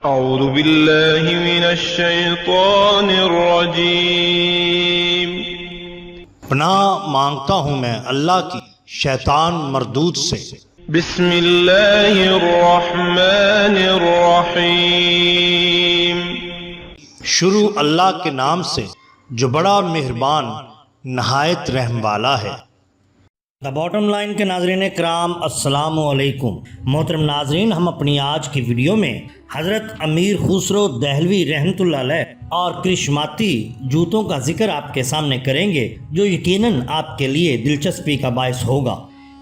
اعوذ باللہ من الشیطان الرجیم۔ پناہ مانگتا ہوں میں اللہ کی شیطان مردود سے۔ بسم اللہ الرحمن الرحیم۔ شروع اللہ کے نام سے جو بڑا مہربان نہایت رحم والا ہے۔ دا باٹم لائن کے ناظرین کرام السلام علیکم۔ محترم ناظرین، ہم اپنی آج کی ویڈیو میں حضرت امیر خسرو دہلوی رحمۃ اللہ علیہ اور کرشماتی جوتوں کا ذکر آپ کے سامنے کریں گے، جو یقیناً آپ کے لیے دلچسپی کا باعث ہوگا۔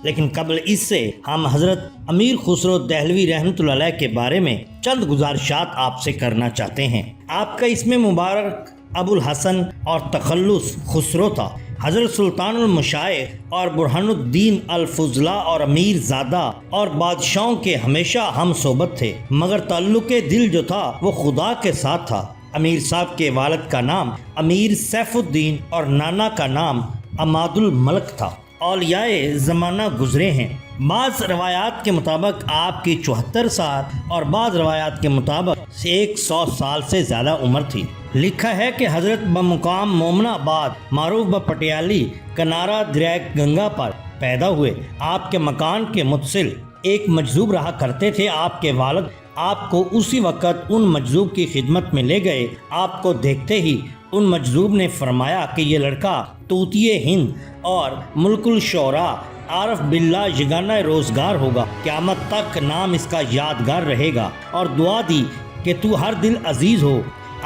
لیکن قبل اس سے ہم حضرت امیر خسرو دہلوی رحمۃ اللہ علیہ کے بارے میں چند گزارشات آپ سے کرنا چاہتے ہیں۔ آپ کا اسم مبارک ابو الحسن اور تخلص خسرو تھا۔ حضرت سلطان المشائخ اور برہان الدین الفضلاء اور امیر زادہ اور بادشاہوں کے ہمیشہ ہم صحبت تھے، مگر تعلق دل جو تھا وہ خدا کے ساتھ تھا۔ امیر صاحب کے والد کا نام امیر سیف الدین اور نانا کا نام عماد الملک تھا۔ اولیاء زمانہ گزرے ہیں۔ بعض روایات کے مطابق آپ کی 74 سال اور بعض روایات کے مطابق 100 سال سے زیادہ عمر تھی۔ لکھا ہے کہ حضرت بمقام مومن آباد معروف پٹیالی کنارہ دریائے گنگا پر پیدا ہوئے۔ آپ کے مکان کے متصل ایک مجذوب رہا کرتے تھے۔ آپ کے والد آپ کو اسی وقت ان مجذوب کی خدمت میں لے گئے۔ آپ کو دیکھتے ہی ان مجذوب نے فرمایا کہ یہ لڑکا طوطی ہند اور ملک الشعراء عارف باللہ یگانہ روزگار ہوگا، قیامت تک نام اس کا یادگار رہے گا، اور دعا دی کہ تو ہر دل عزیز ہو۔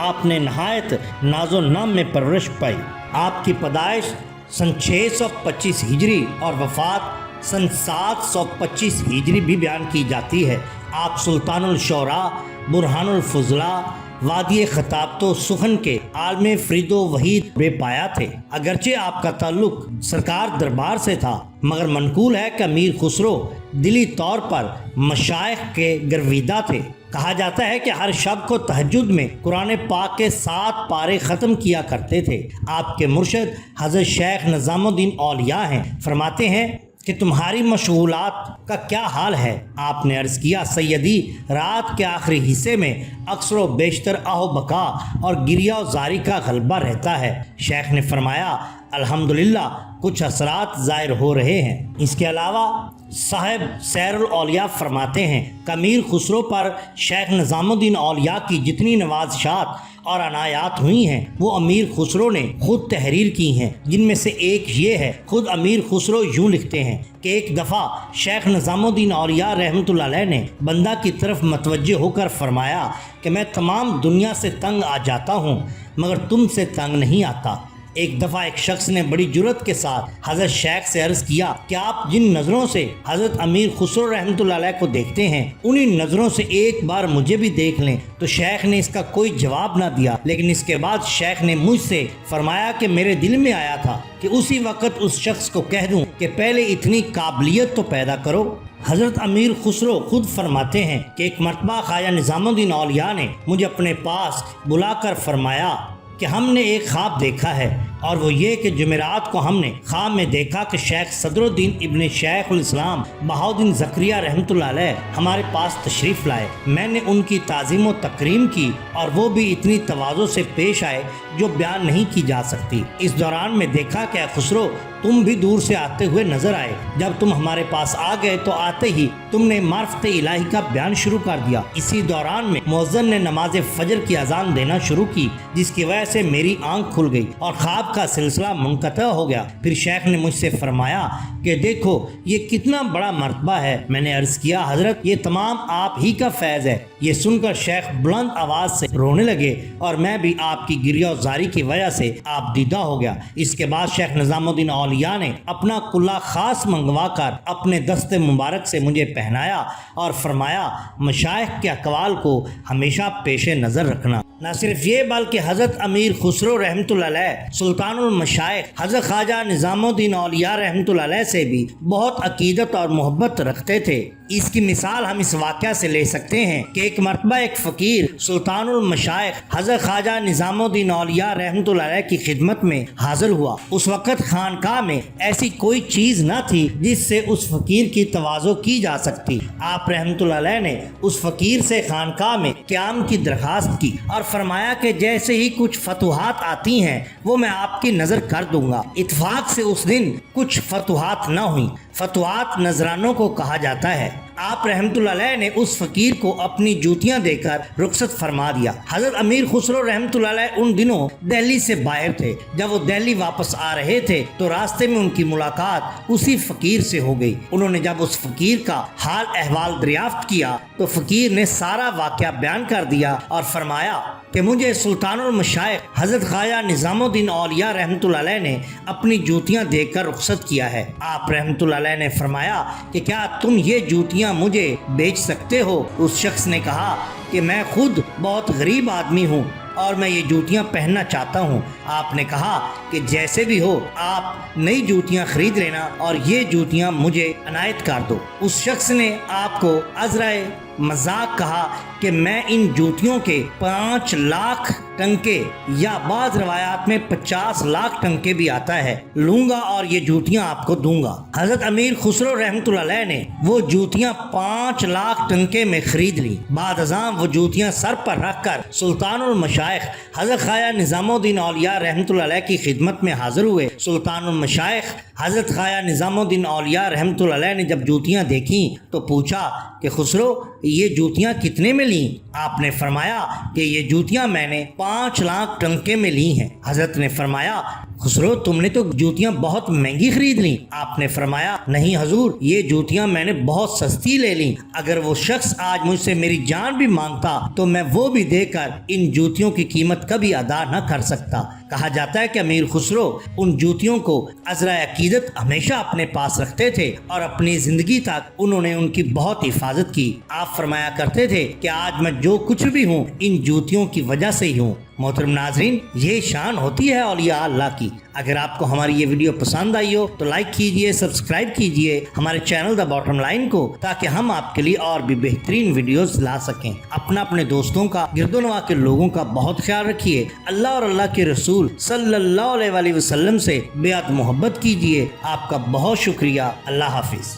آپ نے نہایت ناز و نام میں پرورش پائی۔ آپ کی پیدائش سن 625 ہجری اور وفات سن 725 ہجری بھی بیان کی جاتی ہے۔ آپ سلطان الشعراء برہان الفضلاء وادی خطابت و سخن کے عالم فرید و وحید بے پایا تھے۔ اگرچہ آپ کا تعلق سرکار دربار سے تھا، مگر منقول ہے کہ امیر خسرو دلی طور پر مشائخ کے گرویدہ تھے۔ کہا جاتا ہے کہ ہر شب کو تہجد میں قرآن پاک کے 7 پارے ختم کیا کرتے تھے۔ آپ کے مرشد حضرت شیخ نظام الدین اولیاء ہیں۔ فرماتے ہیں کہ تمہاری مشغولات کا کیا حال ہے؟ آپ نے عرض کیا سیدی، رات کے آخری حصے میں اکثر و بیشتر آہ و بکا اور گریہ و زاری کا غلبہ رہتا ہے۔ شیخ نے فرمایا الحمدللہ کچھ اثرات ظاہر ہو رہے ہیں۔ اس کے علاوہ صاحب سیر الاولیاء فرماتے ہیں کہ امیر خسرو پر شیخ نظام الدین اولیاء کی جتنی نوازشات اور عنایات ہوئی ہیں وہ امیر خسرو نے خود تحریر کی ہیں، جن میں سے ایک یہ ہے۔ خود امیر خسرو یوں لکھتے ہیں کہ ایک دفعہ شیخ نظام الدین اولیاء رحمۃ اللہ علیہ نے بندہ کی طرف متوجہ ہو کر فرمایا کہ میں تمام دنیا سے تنگ آ جاتا ہوں مگر تم سے تنگ نہیں آتا۔ ایک دفعہ ایک شخص نے بڑی جرأت کے ساتھ حضرت شیخ سے عرض کیا کہ آپ جن نظروں سے حضرت امیر خسرو رحمۃ اللہ علیہ کو دیکھتے ہیں انہی نظروں سے ایک بار مجھے بھی دیکھ لیں۔ تو شیخ نے اس کا کوئی جواب نہ دیا، لیکن اس کے بعد شیخ نے مجھ سے فرمایا کہ میرے دل میں آیا تھا کہ اسی وقت اس شخص کو کہہ دوں کہ پہلے اتنی قابلیت تو پیدا کرو۔ حضرت امیر خسرو خود فرماتے ہیں کہ ایک مرتبہ خواجہ نظام الدین اولیاء نے مجھے اپنے پاس بلا کر فرمایا کہ ہم نے ایک خواب دیکھا ہے، اور وہ یہ کہ جمعرات کو ہم نے خواب میں دیکھا کہ شیخ صدر الدین ابن شیخ الاسلام بہاؤالدین زکریا رحمۃ اللہ علیہ ہمارے پاس تشریف لائے۔ میں نے ان کی تعظیم و تکریم کی اور وہ بھی اتنی تواضع سے پیش آئے جو بیان نہیں کی جا سکتی۔ اس دوران میں دیکھا کہ اے خسرو، تم بھی دور سے آتے ہوئے نظر آئے۔ جب تم ہمارے پاس آ گئے تو آتے ہی تم نے معرفت الہی کا بیان شروع کر دیا۔ اسی دوران میں مؤذن نے نماز فجر کی اذان دینا شروع کی، جس کی وجہ سے میری آنکھ کھل گئی اور خواب کا سلسلہ منقطع ہو گیا۔ پھر شیخ نے مجھ سے فرمایا کہ دیکھو یہ کتنا بڑا مرتبہ ہے۔ میں نے عرض کیا حضرت یہ تمام آپ ہی کا فیض ہے۔ یہ سن کر شیخ بلند آواز سے رونے لگے اور میں بھی آپ کی گریہ و زاری کی وجہ سے آپ دیدہ ہو گیا۔ اس کے بعد شیخ نظام الدین اولیاء نے اپنا قلعہ خاص منگوا کر اپنے دست مبارک سے مجھے پہنایا اور فرمایا مشائخ کے اقوال کو ہمیشہ پیش نظر رکھنا۔ نہ صرف یہ بلکہ حضرت امیر خسرو رحمۃ اللہ علیہ سلطان المشائخ حضرت خواجہ نظام الدین اولیاء رحمۃ اللہ علیہ سے بھی بہت عقیدت اور محبت رکھتے تھے۔ اس کی مثال ہم اس واقعہ سے لے سکتے ہیں کہ ایک مرتبہ ایک فقیر سلطان المشائخ حضرت خواجہ نظام الدین اولیاء رحمۃ اللہ علیہ کی خدمت میں حاضر ہوا۔ اس وقت خانقاہ میں ایسی کوئی چیز نہ تھی جس سے اس فقیر کی تواضع کی جا سکتی۔ آپ رحمۃ اللہ علیہ نے اس فقیر سے خانقاہ میں قیام کی درخواست کی اور فرمایا کہ جیسے ہی کچھ فتوحات آتی ہیں وہ میں آپ کی نظر کر دوں گا۔ اتفاق سے اس دن کچھ فتوحات نہ ہوئیں۔ فتوحات نذرانوں کو کہا جاتا ہے۔ آپ رحمۃ اللہ علیہ نے اس فقیر کو اپنی جوتیاں دے کر رخصت فرما دیا۔ حضرت امیر خسرو رحمۃ اللہ علیہ ان دنوں دہلی سے باہر تھے۔ جب وہ دہلی واپس آ رہے تھے تو راستے میں ان کی ملاقات اسی فقیر سے ہو گئی۔ انہوں نے جب اس فقیر کا حال احوال دریافت کیا تو فقیر نے سارا واقعہ بیان کر دیا اور فرمایا کہ مجھے سلطان المشائخ حضرت خواجہ نظام الدین اولیاء رحمۃ اللہ علیہ نے اپنی جوتیاں دے کر رخصت کیا ہے۔ آپ رحمۃ اللہ علیہ نے فرمایا کہ کیا تم یہ جوتیاں مجھے بیچ سکتے ہو؟ اس شخص نے کہا کہ میں خود بہت غریب آدمی ہوں اور میں یہ جوتیاں پہننا چاہتا ہوں۔ آپ نے کہا کہ جیسے بھی ہو آپ نئی جوتیاں خرید لینا اور یہ جوتیاں مجھے عنایت کر دو۔ اس شخص نے آپ کو عذرائے مذاق کہا کہ میں ان جوتیوں کے 5 لاکھ ٹنکے یا بعض روایات میں 50 لاکھ ٹنکے بھی آتا ہے لوں گا اور یہ جوتیاں آپ کو دوں گا۔ حضرت امیر خسرو رحمۃ اللہ علیہ نے وہ جوتیاں 5 لاکھ ٹنکے میں خرید لی۔ بعد ازاں وہ جوتیاں سر پر رکھ کر سلطان المشائخ حضرت خواجہ نظام الدین اولیاء رحمۃ اللہ علیہ کی خدمت میں حاضر ہوئے۔ سلطان المشائخ حضرت خواجہ نظام الدین اولیاء رحمۃ اللہ علیہ نے جب جوتیاں دیکھیں تو پوچھا کہ خسرو یہ جوتیاں کتنے میں لیں؟ آپ نے فرمایا کہ یہ جوتیاں میں نے 5 لاکھ ٹنکے میں لی ہیں۔ حضرت نے فرمایا خسرو تم نے تو جوتیاں بہت مہنگی خرید لیں۔ آپ نے فرمایا نہیں حضور، یہ جوتیاں میں نے بہت سستی لے لیں۔ اگر وہ شخص آج مجھ سے میری جان بھی مانگتا تو میں وہ بھی دے کر ان جوتیوں کی قیمت کبھی ادا نہ کر سکتا۔ کہا جاتا ہے کہ امیر خسرو ان جوتیوں کو عذرائے عقیدت ہمیشہ اپنے پاس رکھتے تھے اور اپنی زندگی تک انہوں نے ان کی بہت حفاظت کی۔ آپ فرمایا کرتے تھے کہ آج میں جو کچھ بھی ہوں ان جوتیوں کی وجہ سے ہی ہوں۔ محترم ناظرین، یہ شان ہوتی ہے اولیاء اللہ کی۔ اگر آپ کو ہماری یہ ویڈیو پسند آئی ہو تو لائک کیجئے، سبسکرائب کیجئے ہمارے چینل دا باٹم لائن کو، تاکہ ہم آپ کے لیے اور بھی بہترین ویڈیوز لا سکیں۔ اپنے دوستوں کا، گرد و نواح کے لوگوں کا بہت خیال رکھیے۔ اللہ اور اللہ کے رسول صلی اللہ علیہ وسلم سے بیعت محبت کیجئے۔ آپ کا بہت شکریہ۔ اللہ حافظ۔